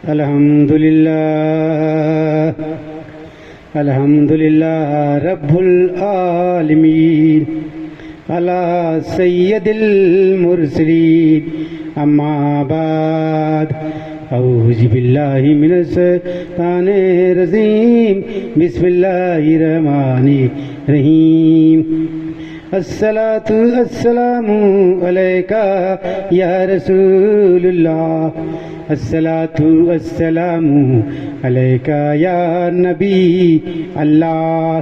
الحمدللہ رب العالمین علی سید المرسلین اما بعد اعوذ باللہ من الشیطان الرجیم بسم اللہ الرحمن الرحیم الصلاۃ والسلام علیکہ یا رسول اللہ الصلاۃ والسلام علیکہ یا نبی اللہ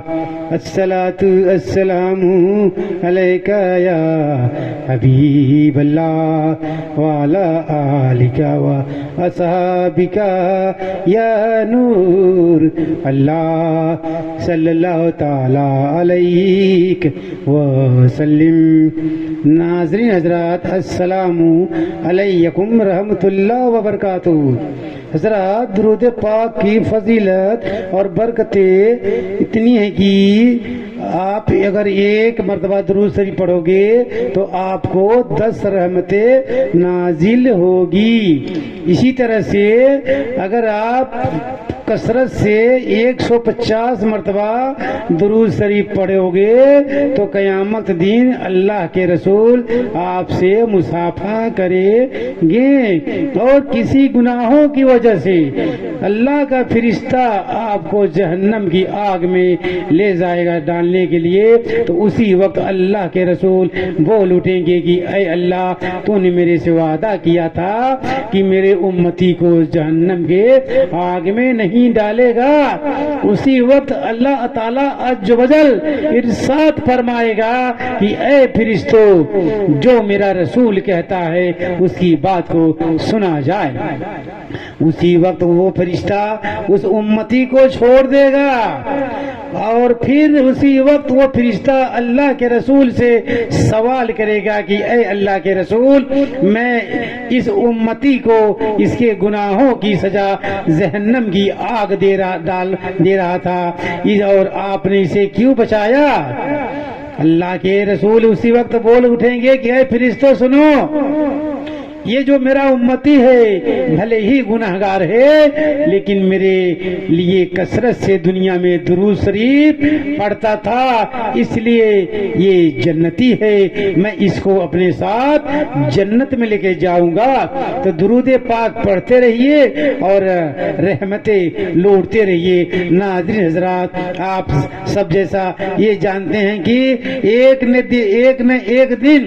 الصلاۃ والسلام علیکہ یا حبیب اللہ وعلی آلک واصحابک یا نور اللہ صلی اللہ تعالی علیہ وسلم۔ ناظرین حضرات السلام علیکم رحمۃ اللہ وبرکاتہ۔ حضرات درود پاک کی فضیلت اور برکتیں اتنی ہیں کہ آپ اگر ایک مرتبہ درود شریف پڑھو گے تو آپ کو 10 رحمتیں نازل ہوگی۔ اسی طرح سے اگر آپ کثرت سے 150 مرتبہ درود شریف پڑھو گے تو قیامت دن اللہ کے رسول آپ سے مصافحہ کریں گے، اور کسی گناہوں کی وجہ سے اللہ کا فرشتہ آپ کو جہنم کی آگ میں لے جائے گا ڈالنے کے لیے، تو اسی وقت اللہ کے رسول بول اٹھیں گے کہ اے اللہ، تو نے میرے سے وعدہ کیا تھا کہ میرے امتی کو جہنم کے آگ میں نہیں ڈالے گا۔ اسی وقت اللہ تعالیٰ عز و جل ارشاد فرمائے گا کہ اے فرشتو، جو میرا رسول کہتا ہے اس کی بات کو سنا جائے۔ اسی وقت وہ فرشتہ اس امتی کو چھوڑ دے گا، اور پھر اسی وقت وہ فرشتہ اللہ کے رسول سے سوال کرے گا کہ اے اللہ کے رسول، میں اس امتی کو اس کے گناہوں کی سزا جہنم کی آگ دے رہا تھا، اور آپ نے اسے کیوں بچایا؟ اللہ کے رسول اسی وقت بول اٹھیں گے کہ اے فرشتوں سنو، یہ جو میرا امتی ہے بھلے ہی گناہگار ہے، لیکن میرے لیے کثرت سے دنیا میں درود شریف پڑھتا تھا، اس لیے یہ جنتی ہے، میں اس کو اپنے ساتھ جنت میں لے کے جاؤں گا۔ تو درود پاک پڑھتے رہیے اور رحمتیں لوٹتے رہیے۔ ناظرین حضرات، آپ سب جیسا یہ جانتے ہیں کہ ایک نہ ایک دن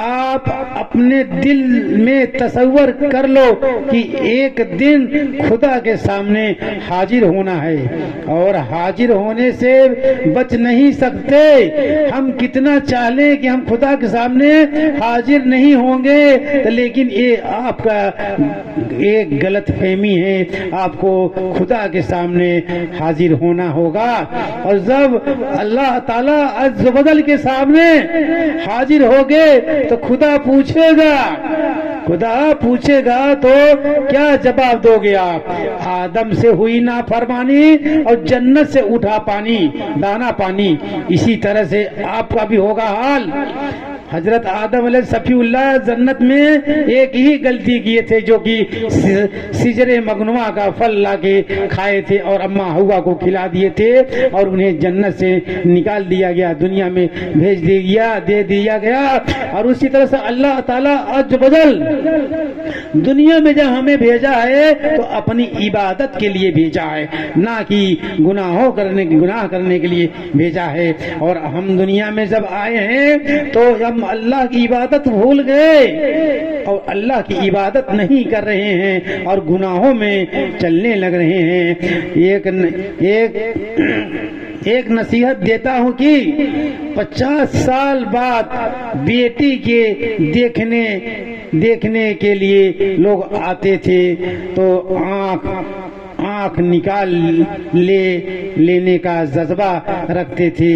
آپ اپنے دل میں تصور کر لو کہ ایک دن خدا کے سامنے حاضر ہونا ہے، اور حاضر ہونے سے بچ نہیں سکتے۔ ہم کتنا چاہ لیں کہ ہم خدا کے سامنے حاضر نہیں ہوں گے، لیکن یہ آپ کا ایک غلط فہمی ہے۔ آپ کو خدا کے سامنے حاضر ہونا ہوگا، اور جب اللہ تعالی عز و جل کے سامنے حاضر ہوگے تو خدا پوچھے گا تو کیا جواب دو گے آپ؟ آدم سے ہوئی نافرمانی اور جنت سے اٹھا دانا پانی، اسی طرح سے آپ کا بھی ہوگا حال۔ حضرت آدم علیہ صفی اللہ جنت میں ایک ہی غلطی کیے تھے، جو کہ شجر مغنوہ کا پھل لا کے کھائے تھے اور اما ہوا کو کھلا دیے تھے، اور انہیں جنت سے نکال دیا گیا، دنیا میں بھیج دے دیا گیا۔ اور اسی طرح سے اللہ تعالیٰ عز و جل دنیا میں جب ہمیں بھیجا ہے تو اپنی عبادت کے لیے بھیجا ہے، نہ کہ گناہ کرنے کے لیے بھیجا ہے۔ اور ہم دنیا میں جب آئے ہیں تو ہم اللہ کی عبادت بھول گئے اور اللہ کی عبادت نہیں کر رہے ہیں اور گناہوں میں چلنے لگ رہے ہیں۔ ایک نصیحت دیتا ہوں کہ 50 سال بعد بیٹی کے دیکھنے کے لیے لوگ آتے تھے تو آنکھ نکال لینے کا جذبہ رکھتے تھے۔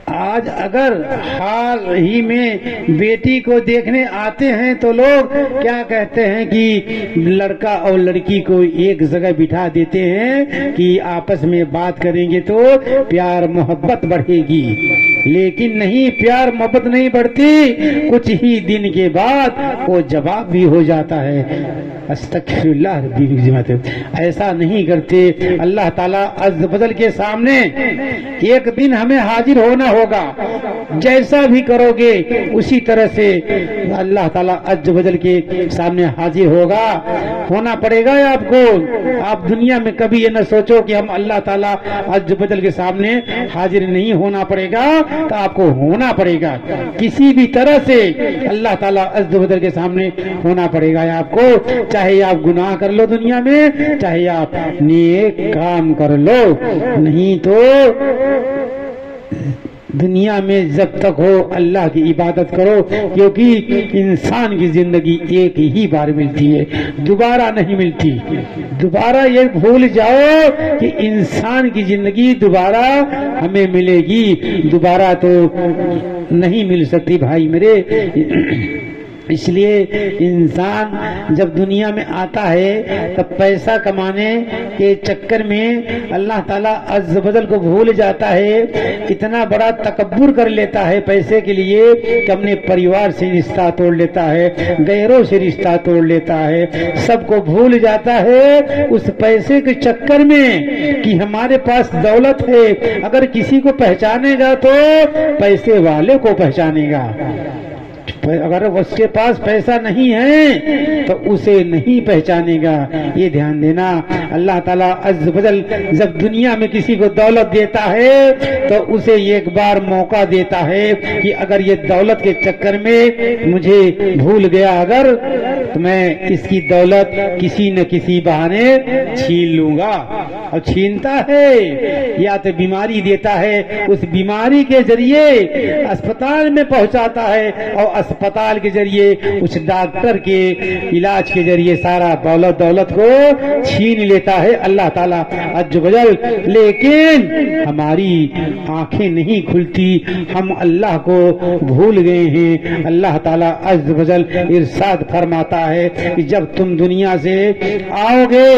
آج اگر حال ہی میں بیٹی کو دیکھنے آتے ہیں تو لوگ کیا کہتے ہیں کہ لڑکا اور لڑکی کو ایک جگہ بٹھا دیتے ہیں کہ آپس میں بات کریں گے تو پیار محبت بڑھے گی۔ لیکن نہیں، پیار محبت نہیں بڑھتی، کچھ ہی دن کے بعد وہ جواب بھی ہو جاتا ہے استغفر اللہ ربی من ذمت۔ ایسا نہیں کرتے۔ اللہ تعالیٰ عز و جل کے سامنے ایک دن ہمیں حاضر ہونا ہوگا، جیسا بھی کرو گے اسی طرح سے اللہ تعالیٰ عز و جل کے سامنے حاضر ہونا پڑے گا آپ کو۔ آپ دنیا میں کبھی یہ نہ سوچو کہ ہم اللہ تعالیٰ عز و جل کے سامنے حاضر نہیں ہونا پڑے گا، تو آپ کو ہونا پڑے گا، کسی بھی طرح سے اللہ تعالیٰ عز و جل کے سامنے ہونا پڑے گا آپ کو، چاہے آپ گناہ کر لو دنیا میں، چاہے آپ نیک کام کر لو، نہیں تو دنیا میں جب تک ہو اللہ کی عبادت کرو، کیونکہ انسان کی زندگی ایک ہی بار ملتی ہے، دوبارہ نہیں ملتی۔ دوبارہ یہ بھول جاؤ کہ انسان کی زندگی دوبارہ ہمیں ملے گی، دوبارہ تو نہیں مل سکتی بھائی میرے۔ اس لیے انسان جب دنیا میں آتا ہے تب پیسہ کمانے کے چکر میں اللہ تعالیٰ عز و جل کو بھول جاتا ہے، اتنا بڑا تکبر کر لیتا ہے پیسے کے لیے کہ اپنے پریوار سے رشتہ توڑ لیتا ہے، غیروں سے رشتہ توڑ لیتا ہے، سب کو بھول جاتا ہے اس پیسے کے چکر میں کہ ہمارے پاس دولت ہے۔ اگر کسی کو پہچانے گا تو پیسے والے کو پہچانے گا، اگر اس کے پاس پیسہ نہیں ہے تو اسے نہیں پہچانے گا۔ یہ دھیان دینا، اللہ تعالیٰ عز و جل جب دنیا میں کسی کو دولت دیتا ہے تو اسے ایک بار موقع دیتا ہے کہ اگر یہ دولت کے چکر میں مجھے بھول گیا اگر، تو میں اس کی دولت کسی نہ کسی بہانے چھین لوں گا۔ اور چھینتا ہے یا تو بیماری دیتا ہے، اس بیماری کے ذریعے اسپتال میں پہنچاتا ہے، اور اسپتال کے ذریعے اس ڈاکٹر کے علاج کے ذریعے سارا دولت کو چھین لیتا ہے اللہ تعالیٰ عز و جل۔ لیکن ہماری آنکھیں نہیں کھلتی، ہم اللہ کو بھول گئے ہیں۔ اللہ تعالیٰ عز و جل ارشاد فرماتا ہے کہ جب تم دنیا سے آؤ گے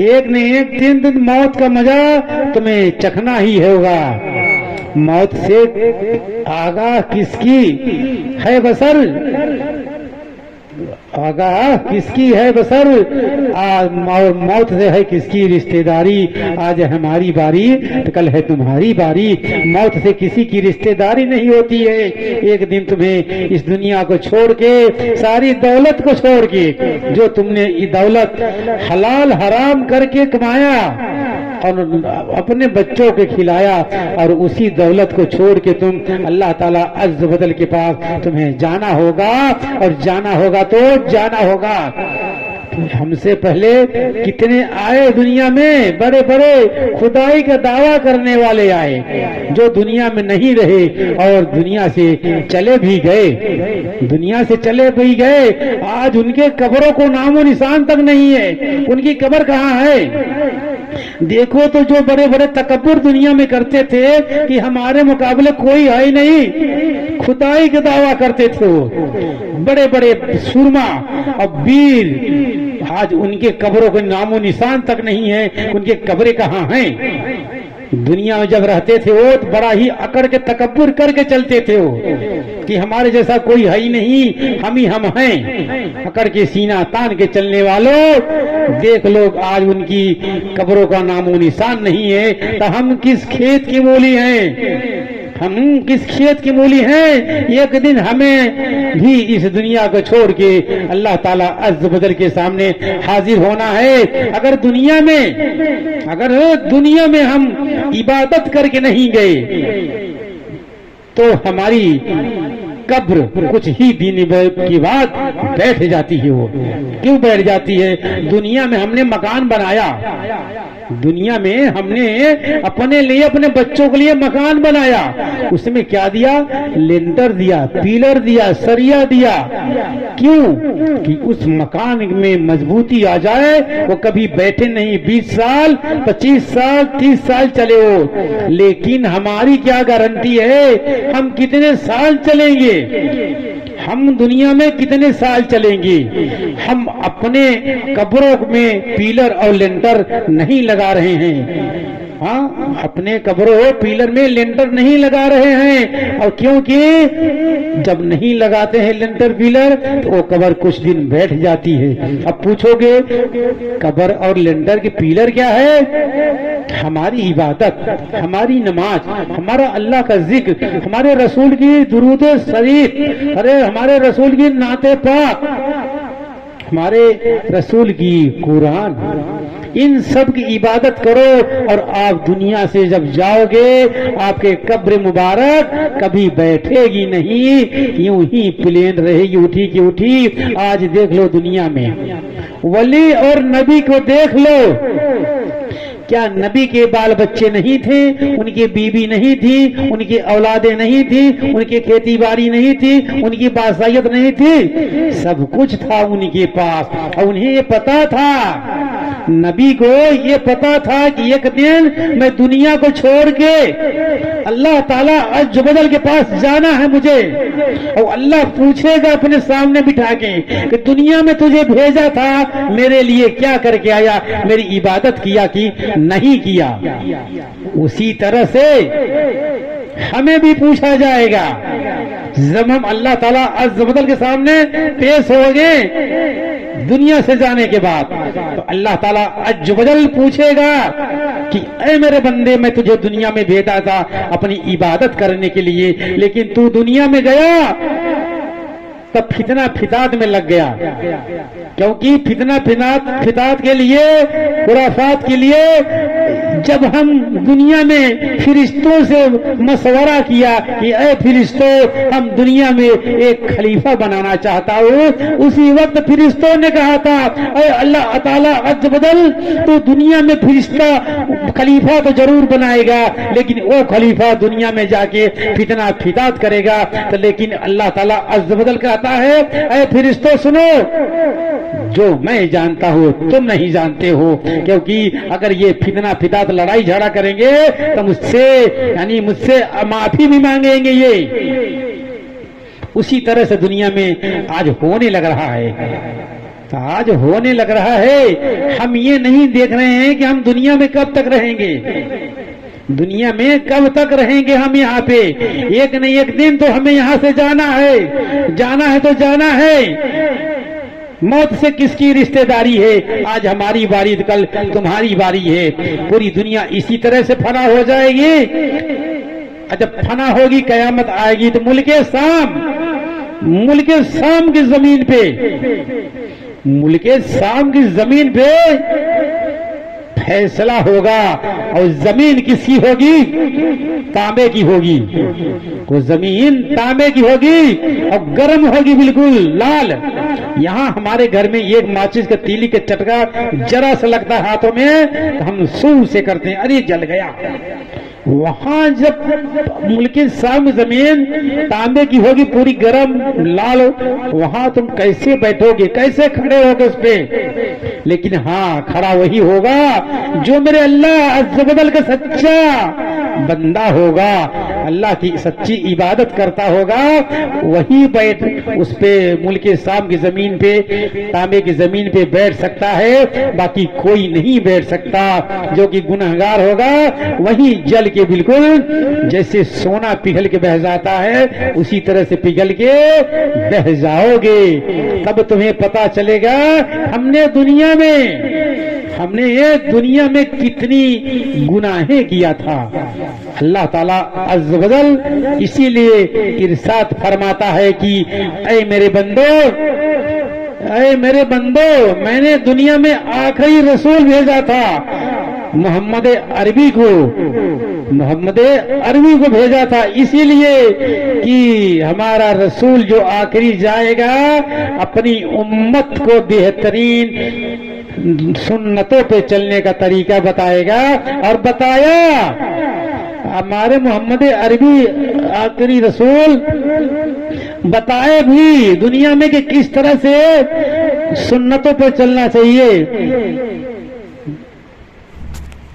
ایک نہ ایک دن موت کا مزہ تمہیں چکھنا ہی ہوگا۔ موت سے آگاہ کس کی ہے بسر، آگاہ کس کی ہے بسر، موت سے ہے کس کی رشتہ داری، آج ہماری باری تو کل ہے تمہاری باری۔ موت سے کسی کی رشتہ داری نہیں ہوتی ہے، ایک دن تمہیں اس دنیا کو چھوڑ کے، ساری دولت کو چھوڑ کے، جو تم نے یہ دولت حلال حرام کر کے کمایا اور اپنے بچوں کے کھلایا، اور اسی دولت کو چھوڑ کے تم اللہ تعالیٰ عز و جل کے پاس تمہیں جانا ہوگا، اور جانا ہوگا تو جانا ہوگا۔ ہم سے پہلے کتنے آئے دنیا میں، بڑے بڑے خدائی کا دعویٰ کرنے والے آئے جو دنیا میں نہیں رہے اور دنیا سے چلے بھی گئے، دنیا سے چلے بھی گئے۔ آج ان کے قبروں کو نام و نشان تک نہیں ہے، ان کی قبر کہاں ہے؟ دیکھو تو جو بڑے بڑے تکبر دنیا میں کرتے تھے کہ ہمارے مقابلے کوئی ہے نہیں، خدائی کا دعویٰ کرتے تھے وہ بڑے بڑے سورما اور ویر، آج ان کے قبروں کے نام و نشان تک نہیں ہے، ان کے قبریں کہاں ہیں؟ دنیا میں جب رہتے تھے وہ بڑا ہی اکڑ کے تکبر کر کے چلتے تھے وہ کہ ہمارے جیسا کوئی ہے ہی نہیں، ہم ہی ہم ہیں، اکڑ کے سینہ تان کے چلنے والوں دیکھ لو آج ان کی قبروں کا نام و نشان نہیں ہے۔ تو ہم کس کھیت کی مولی ہیں، ہم کس کھیت کی مولی ہیں؟ ایک دن ہمیں بھی اس دنیا کو چھوڑ کے اللہ تعالیٰ عز و جل کے سامنے حاضر ہونا ہے۔ اگر دنیا میں ہم عبادت کر کے نہیں گئے تو ہماری قبر کچھ ہی دن کی بعد بیٹھ جاتی ہے۔ وہ کیوں بیٹھ جاتی ہے؟ دنیا میں ہم نے مکان بنایا، دنیا میں ہم نے اپنے لیے اپنے بچوں کے لیے مکان بنایا، اس میں کیا دیا؟ لینٹر دیا، پیلر دیا، سریا دیا۔ کیوں؟ کہ اس مکان میں مضبوطی آ جائے، وہ کبھی بیٹھے نہیں، 20 سال 25 سال 30 سال چلے ہو۔ لیکن ہماری کیا گارنٹی ہے ہم کتنے سال چلیں گے؟ ہم دنیا میں کتنے سال چلیں گے؟ ہم اپنے قبروں میں پیلر اور لینٹر نہیں لگا رہے ہیں، ہاں اپنے قبروں پیلر میں لینٹر نہیں لگا رہے ہیں، اور کیونکہ جب نہیں لگاتے ہیں لینٹر پیلر تو وہ قبر کچھ دن بیٹھ جاتی ہے۔ اب پوچھو گے قبر اور لینٹر کے پیلر کیا ہے؟ ہماری عبادت، ہماری نماز، ہمارا اللہ کا ذکر، ہمارے رسول کی درود شریف، ارے ہمارے رسول کی نعت پاک، ہمارے رسول کی قرآن، ان سب کی عبادت کرو، اور آپ دنیا سے جب جاؤ گے آپ کے قبر مبارک کبھی بیٹھے گی نہیں، یوں ہی پلین رہے گی اٹھی کی اٹھی۔ آج دیکھ لو دنیا میں ولی اور نبی کو دیکھ لو، کیا نبی کے بال بچے نہیں تھے؟ ان کی بیوی نہیں تھی، ان کی اولادیں نہیں تھی، ان کی کھیتی باڑی نہیں تھی، ان کی بادشاہیت نہیں تھی، سب کچھ تھا ان کے پاس، اور انہیں یہ پتا تھا، نبی کو یہ پتا تھا کہ ایک دن میں دنیا کو چھوڑ کے اللہ تعالیٰ عز و جل کے پاس جانا ہے مجھے، اور اللہ پوچھے گا اپنے سامنے بٹھا کے کہ دنیا میں تجھے بھیجا تھا میرے لیے کیا کر کے آیا، میری عبادت کیا کہ نہیں کیا؟ اسی طرح سے ہمیں بھی پوچھا جائے گا جب ہم اللہ تعالیٰ عز و جل کے سامنے پیش ہو گے دنیا سے جانے کے بعد، تو اللہ تعالیٰ عز و جل پوچھے گا کہ اے میرے بندے میں تجھے دنیا میں بھیجا تھا اپنی عبادت کرنے کے لیے، لیکن تو دنیا میں گیا تب فتنہ فساد میں لگ گیا، کیونکہ فتنہ فساد کے لیے، خرافات کے لیے جب ہم دنیا میں فرشتوں سے مشورہ کیا کہ اے فرشتوں ہم دنیا میں ایک خلیفہ بنانا چاہتا ہوں، اسی وقت فرشتوں نے کہا تھا اے اللہ تعالیٰ عز و جل تو دنیا میں فرشتہ خلیفہ تو ضرور بنائے گا، لیکن وہ خلیفہ دنیا میں جا کے فتنہ فساد کرے گا، تو لیکن اللہ تعالیٰ عز و جل کہتا ہے اے فرشتوں سنو، جو میں جانتا ہوں تم نہیں جانتے ہو، کیونکہ اگر یہ فتنہ فساد لڑائی جھگڑا کریں گے تو مجھ سے معافی بھی مانگیں گے یہ۔ اسی طرح سے دنیا میں آج ہونے لگ رہا ہے، آج ہونے لگ رہا ہے، ہم یہ نہیں دیکھ رہے ہیں کہ ہم دنیا میں کب تک رہیں گے، دنیا میں کب تک رہیں گے ہم یہاں پہ، ایک نہ ایک دن تو ہمیں یہاں سے جانا ہے، جانا ہے تو جانا ہے، موت سے کس کی رشتہ داری ہے؟ آج ہماری باری کل تمہاری باری ہے، پوری دنیا اسی طرح سے فنا ہو جائے گی، جب فنا ہوگی قیامت آئے گی تو ملک شام کی زمین پہ، ملک شام کی زمین پہ فیصلہ ہوگا، اور زمین کس کی ہوگی؟ تانبے کی ہوگی، وہ زمین تانبے کی ہوگی اور گرم ہوگی بالکل لال۔ یہاں ہمارے گھر میں ایک ماچس کا تیلی کا چٹکا جرا سا لگتا ہے ہاتھوں میں تو ہم سو سے کرتے ہیں ارے جل گیا، وہاں جب ملک شام زمین تانبے کی ہوگی پوری گرم لال، وہاں تم کیسے بیٹھو گے، کیسے کھڑے ہوگے اس پہ؟ لیکن ہاں کھڑا وہی ہوگا جو میرے اللہ عز و جل کا سچا بندہ ہوگا، اللہ کی سچی عبادت کرتا ہوگا، وہی بیٹھ اس پہ ملک شام کی زمین پہ تانبے کی زمین پہ بیٹھ سکتا ہے، باقی کوئی نہیں بیٹھ سکتا۔ جو کہ گنہگار ہوگا وہی جل کے بالکل جیسے سونا پگھل کے بہہ جاتا ہے اسی طرح سے پگھل کے بہہ جاؤ گے، تب تمہیں پتا چلے گا ہم نے دنیا میں کتنی گناہیں کیا تھا۔ اللہ تعالیٰ عز و جل اسی لیے ارشاد فرماتا ہے کہ اے میرے بندو میں نے دنیا میں آخری رسول بھیجا تھا محمد عربی کو بھیجا تھا، اسی لیے کہ ہمارا رسول جو آخری جائے گا اپنی امت کو بہترین سنتوں پہ چلنے کا طریقہ بتائے گا، اور بتایا ہمارے محمد عربی آخری رسول بتائے بھی دنیا میں کہ کس طرح سے سنتوں پہ چلنا چاہیے۔